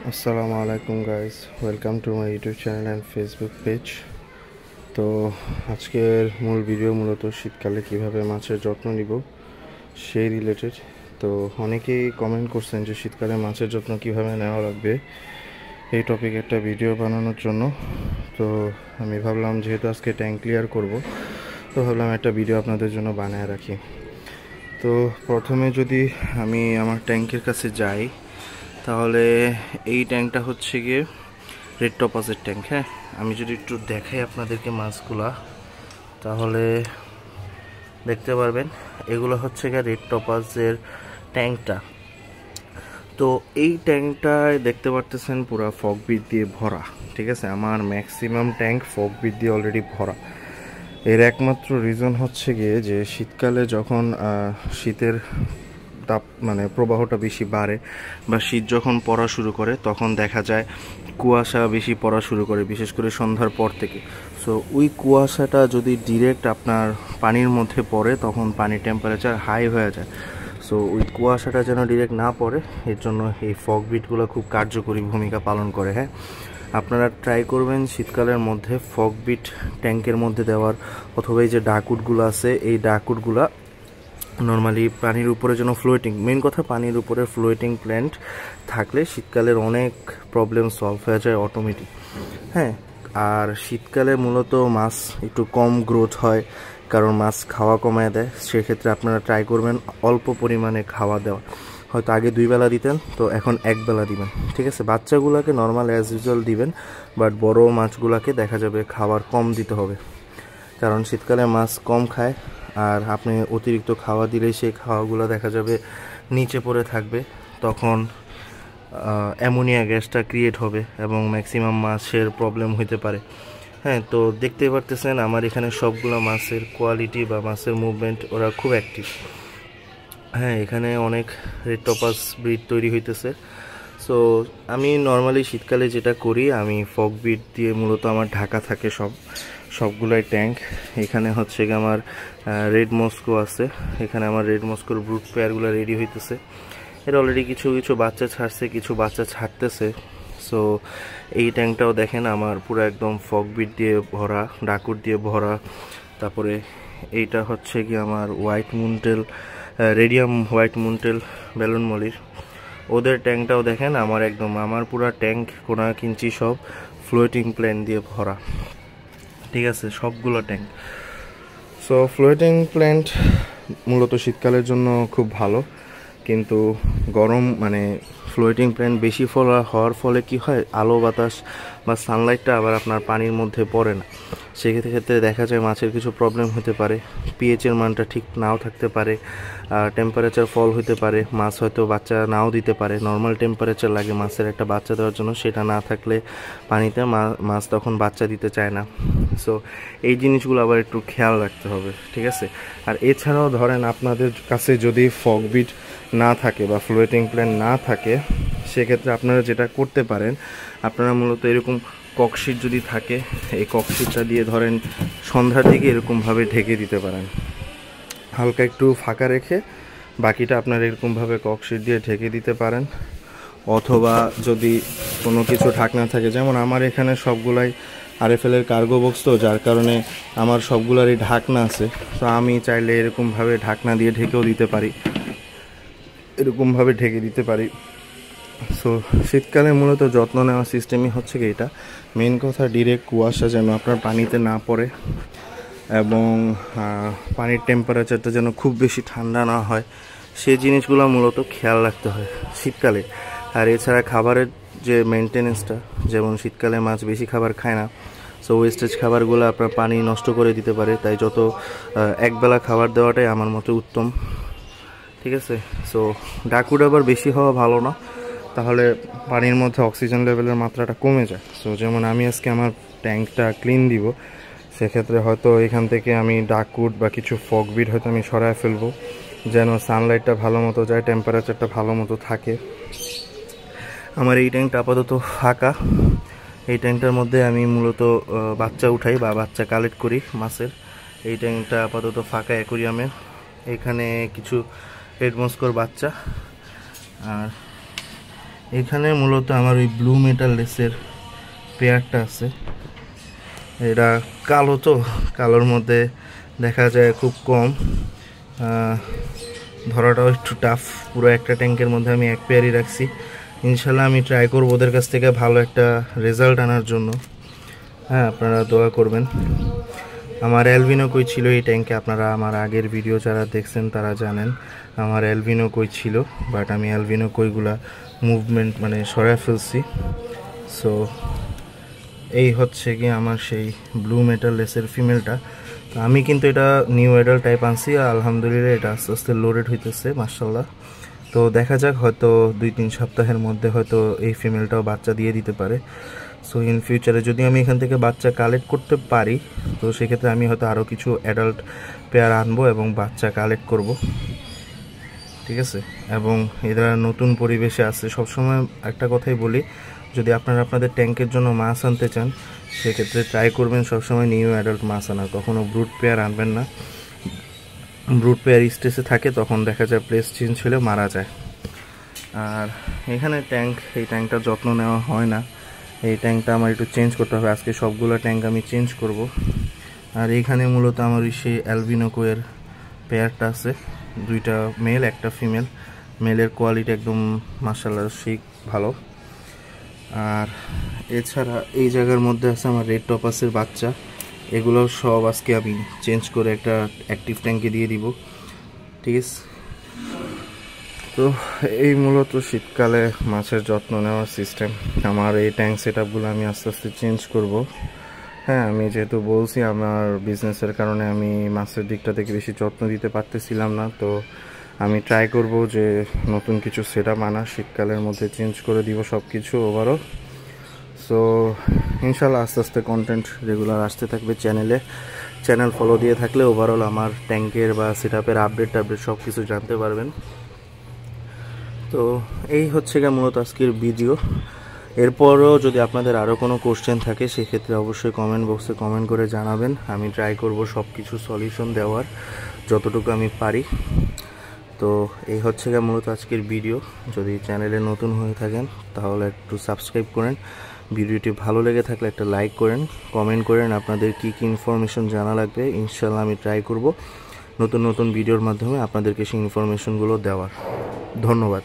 আসসালামু আলাইকুম guys, welcome to my YouTube channel and Facebook page. তো আজকের মূল ভিডিও মূলত শীতকালে কিভাবে মাছের যত্ন নিব সেই রিলেটেড। তো অনেকেই কমেন্ট করছেন যে শীতকালে মাছের যত্ন কিভাবে নেওয়া লাগবে এই টপিকে একটা ভিডিও বানানোর জন্য। তো আমি ভাবলাম যেহেতু আজকে ট্যাঙ্ক ক্লিয়ার করব, তো ভাবলাম একটা ভিডিও আপনাদের জন্য বানায় রাখি। তো প্রথমে যদি আমি আমার ট্যাঙ্কের কাছে যাই, তাহলে এই ট্যাঙ্কটা হচ্ছে গিয়ে রেড টপাসের ট্যাঙ্ক। হ্যাঁ, আমি যদি একটু দেখাই আপনাদেরকে মাছগুলা, তাহলে দেখতে পারবেন এগুলো হচ্ছে গিয়ে রেড টপাসের ট্যাঙ্কটা। তো এই ট্যাঙ্কটায় দেখতে পারতেছেন পুরো ফগবিট দিয়ে ভরা। ঠিক আছে, আমার ম্যাক্সিমাম ট্যাঙ্ক ফগবিট দিয়ে অলরেডি ভরা। এর একমাত্র রিজন হচ্ছে গিয়ে যে শীতকালে যখন শীতের তাপ প্রবাহটা বেশি বাড়ে বা শীত যখন পড়া শুরু করে, তখন দেখা যায় কুয়াশা বেশি পড়া শুরু করে, বিশেষ করে সন্ধ্যার পর থেকে। সো ওই কুয়াশাটা যদি ডিরেক্ট আপনার পানির মধ্যে পড়ে, তখন পানির টেম্পারেচার হাই হয়ে যায়। সো ওই কুয়াশাটা যেন ডিরেক্ট না পড়ে, এর জন্য এই ফগবিটগুলো খুব কার্যকরী ভূমিকা পালন করে। হ্যাঁ, আপনারা ট্রাই করবেন শীতকালের মধ্যে ফগবিট ট্যাঙ্কের মধ্যে দেওয়ার, অথবা এই যে ডাকউডগুলো আছে, এই ডাকউডগুলা নর্মালি পানির উপরে যেন ফ্লোটিং, মেন কথা পানির উপরে ফ্লোটিং প্ল্যান্ট থাকলে শীতকালের অনেক প্রবলেম সলভ হয়ে যায় অটোমেটিক। হ্যাঁ, আর শীতকালে মূলত মাছ একটু কম গ্রোথ হয়, কারণ মাছ খাওয়া কমায় দেয়। সেক্ষেত্রে আপনারা ট্রাই করবেন অল্প পরিমাণে খাওয়া দেওয়া। হয়তো আগে 2 বেলা দিতেন, তো এখন 1 বেলা দিবেন। ঠিক আছে, বাচ্চাগুলোকে নর্মাল অ্যাজ ইউজুয়াল দিবেন, বাট বড় মাছগুলোকে দেখা যাবে খাবার কম দিতে হবে, কারণ শীতকালে মাছ কম খায়। আর আপনি অতিরিক্ত খাওয়া দিলেই সেই খাওয়াগুলো দেখা যাবে নিচে পড়ে থাকবে, তখন অ্যামোনিয়া গ্যাসটা ক্রিয়েট হবে এবং ম্যাক্সিমাম মাছের প্রবলেম হতে পারে। হ্যাঁ, তো দেখতেই পারতেছেন আমার এখানে সবগুলো মাছের কোয়ালিটি বা মাছের মুভমেন্ট ওরা খুব অ্যাক্টিভ। হ্যাঁ, এখানে অনেক রেড টপাস ব্রিড তৈরি হইতেছে। সো আমি নর্মালি শীতকালে যেটা করি, আমি ফগবিট দিয়ে মূলত আমার ঢাকা থাকে সবগুলাই ট্যাঙ্ক। এখানে হচ্ছে গিয়ে আমার রেড মস্কো আছে, এখানে আমার রেড মস্কোর ব্রুড পেয়ারগুলো রেডি হইতেছে। এর অলরেডি কিছু কিছু বাচ্চা ছাড়ছে, কিছু বাচ্চা ছাড়তেছে। সো এই ট্যাঙ্কটাও দেখেন আমার পুরো একদম ফগবিট দিয়ে ভরা, ডাকুর দিয়ে ভরা। তারপরে এইটা হচ্ছে কি আমার white moontail, radium white moontail balloon মলির, ওদের ট্যাঙ্কটাও দেখেন আমার একদম, আমার পুরো ট্যাঙ্ক কোনা কিঞ্চি সব ফ্লোটিং প্ল্যান দিয়ে ভরা। ঠিক আছে, সবগুলো ট্যাঙ্ক। সো ফ্লোটিং প্ল্যান্ট মূলত শীতকালের জন্য খুব ভালো, কিন্তু গরম ফ্লোটিং প্ল্যান্ট বেশি হওয়ার ফলে কি হয়, আলো বাতাস বা সানলাইটটা আবার আপনার পানির মধ্যে পড়ে না। সেক্ষেত্রে দেখা যায় মাছের কিছু প্রবলেম হতে পারে, পিএইচের মানটা ঠিক নাও থাকতে পারে, টেম্পারেচার ফল হতে পারে, মাছ হয়তো বাচ্চা নাও দিতে পারে। নর্মাল টেম্পারেচার লাগে মাছের একটা বাচ্চা দেওয়ার জন্য, সেটা না থাকলে পানিতে মাছ তখন বাচ্চা দিতে চায় না। সো এই জিনিসগুলো আবার একটু খেয়াল রাখতে হবে। ঠিক আছে, আর এছাড়াও ধরেন আপনাদের কাছে যদি ফগবিট না থাকে বা ফ্লোটিং প্ল্যান না থাকে, সেক্ষেত্রে আপনারা যেটা করতে পারেন, আপনারা মূলত এরকম ককশিট যদি থাকে, এই ককশিটটা দিয়ে ধরেন সন্ধ্যার দিকে এরকমভাবে ঢেকে দিতে পারেন, হালকা একটু ফাঁকা রেখে বাকিটা আপনারা এরকমভাবে ককশিট দিয়ে ঢেকে দিতে পারেন। অথবা যদি কোনো কিছু ঢাকনা থাকে, যেমন আমার এখানে সবগুলাই আরএফএলের কার্গো বক্স, তো যার কারণে আমার সবগুলারই ঢাকনা আছে। তো আমি চাইলে এরকমভাবে ঢাকনা দিয়ে ঢেকেও দিতে পারি, এরকমভাবে ঢেকে দিতে পারি। সো শীতকালে মূলত যত্ন নেওয়ার সিস্টেমই হচ্ছে কি এটা, মেন কথা ডিরেক্ট কুয়াশা যেন আপনার পানিতে না পড়ে, এবং পানির টেম্পারেচারটা যেন খুব বেশি ঠান্ডা না হয়, সেই জিনিসগুলো মূলত খেয়াল রাখতে হয় শীতকালে। আর এছাড়া খাবারের যে মেনটেনেন্সটা, যেমন শীতকালে মাছ বেশি খাবার খায় না, সো ওয়েস্টেজ খাবারগুলো আপনার পানি নষ্ট করে দিতে পারে, তাই যত একবেলা খাবার দেওয়াটাই আমার মতে উত্তম। ঠিক আছে, সো ডাকুড আবার বেশি হওয়া ভালো না, তাহলে পানির মধ্যে অক্সিজেন লেভেলের মাত্রাটা কমে যায়। সো যেমন আমি আজকে আমার ট্যাঙ্কটা ক্লিন দিব, সেক্ষেত্রে হয়তো এখান থেকে আমি ডাকউড বা কিছু ফগবিট হয়তো আমি সরায় ফেলবো, যেন সানলাইটটা ভালো মতো যায়, টেম্পারেচারটা ভালো মতো থাকে। আমার এই ট্যাঙ্কটা আপাতত ফাঁকা, এই ট্যাঙ্কটার মধ্যে আমি মূলত বাচ্চা উঠাই বা বাচ্চা কালেক্ট করি মাছের। এই ট্যাঙ্কটা আপাতত ফাঁকা অ্যাকোরিয়ামে, এখানে কিছু রেড মস্কোর বাচ্চা, আর এখানে মূলত আমার ওই ব্লু মেটাল লেসের পেয়ারটা আছে। এটা কালো, তো কালোর মধ্যে দেখা যায় খুব কম, ধরাটাও একটু টাফ। পুরো একটা ট্যাঙ্কের মধ্যে আমি এক পেয়ারই রাখছি। ইনশাল্লাহ আমি ট্রাই করবো ওদের কাছ থেকে ভালো একটা রেজাল্ট আনার জন্য। হ্যাঁ, আপনারা দোয়া করবেন। আমার অ্যালবিনো কই ছিল এই ট্যাঙ্কে, আপনারা আমার আগের ভিডিও যারা দেখছেন তারা জানেন আমার অ্যালবিনো কই ছিল, বাট আমি অ্যালবিনো কইগুলা মুভমেন্ট মানে সরাই ফেলছি। সো এই হচ্ছে কি আমার সেই ব্লু মেটাল লেসের ফিমেলটা। আমি কিন্তু এটা নিউ অ্যাডাল টাইপ আনছি, আলহামদুলিল্লাহ এটা আস্তে আস্তে লোডেড হইতেছে মাশাআল্লাহ। তো দেখা যাক, হয়তো 2-3 সপ্তাহের মধ্যে হয়তো এই ফিমেলটাও বাচ্চা দিয়ে দিতে পারে। সো ইন ফিউচারে যদি আমি এখান থেকে বাচ্চা কালেক্ট করতে পারি, তো সেক্ষেত্রে আমি হয়তো আরও কিছু অ্যাডাল্ট পেয়ার আনবো এবং বাচ্চা কালেক্ট করব, ঠিক আছে। এবং এরা নতুন পরিবেশে আছে। সবসময় একটা কথাই বলি, যদি আপনারা আপনাদের ট্যাঙ্কের জন্য মাছ আনতে চান, সেক্ষেত্রে ট্রাই করবেন সবসময় নিউ অ্যাডাল্ট মাছ আনার। কখনও ব্রুড পেয়ার আনবেন না। ব্রুড পেয়ার স্টেজে থাকে, তখন দেখা যায় প্লেস চেঞ্জ হলে মারা যায়। আর এখানে ট্যাঙ্ক, এই ট্যাঙ্কটার যত্ন নেওয়া হয় না। এই ট্যাঙ্কটা আমার একটু চেঞ্জ করতে হবে। আজকে সবগুলো ট্যাঙ্ক আমি চেঞ্জ করব। আর এইখানে মূলত আমার সেই অ্যালবিনো কোয়ের পেয়ারটা আছে, 2টা মেল 1টা ফিমেল। মেলের কোয়ালিটি একদম মাশাআল্লাহ সেই ভালো। আর এছাড়া এই জায়গার মধ্যে আছে আমার রেড টপাসের বাচ্চা। এগুলো সব আজকে আমি চেঞ্জ করে একটা অ্যাক্টিভ ট্যাঙ্কে দিয়ে দিব, ঠিক আছে। তো এই মূলত শীতকালে মাছের যত্ন নেওয়ার সিস্টেম। আমার এই ট্যাঙ্ক সেট আপগুলো আমি আস্তে আস্তে চেঞ্জ করব। হ্যাঁ, আমি যেহেতু বলছি আমার বিজনেসের কারণে আমি মাছের দিকটা থেকে বেশি যত্ন দিতে পারতেছিলাম না, তো আমি ট্রাই করব যে নতুন কিছু সেট আপ আনা, শীতকালের মধ্যে চেঞ্জ করে দিব সব কিছু ওভারঅল। সো ইনশাল্লাহ আস্তে আস্তে কন্টেন্ট রেগুলার আসতে থাকবে চ্যানেলে। চ্যানেল ফলো দিয়ে থাকলে ওভারঅল আমার ট্যাঙ্কের বা সেট আপের আপডেট সব কিছু জানতে পারবেন। তো এই হচ্ছে গিয়ে মূলত আজকের ভিডিও। এরপরও যদি আপনাদের আরও কোনো কোশ্চেন থাকে, সেক্ষেত্রে অবশ্যই কমেন্ট বক্সে কমেন্ট করে জানাবেন। আমি ট্রাই করব সব কিছু সলিউশন দেওয়ার যতটুকু আমি পারি। তো এই হচ্ছে গিয়ে মূলত আজকের ভিডিও। যদি চ্যানেলে নতুন হয়ে থাকেন তাহলে একটু সাবস্ক্রাইব করেন। ভিডিওটি ভালো লেগে থাকলে একটা লাইক করেন, কমেন্ট করেন আপনাদের কী কী ইনফরমেশন জানা লাগবে। ইনশাল্লাহ আমি ট্রাই করব নতুন নতুন ভিডিওর মাধ্যমে আপনাদেরকে সেই ইনফরমেশনগুলো দেওয়ার। ধন্যবাদ।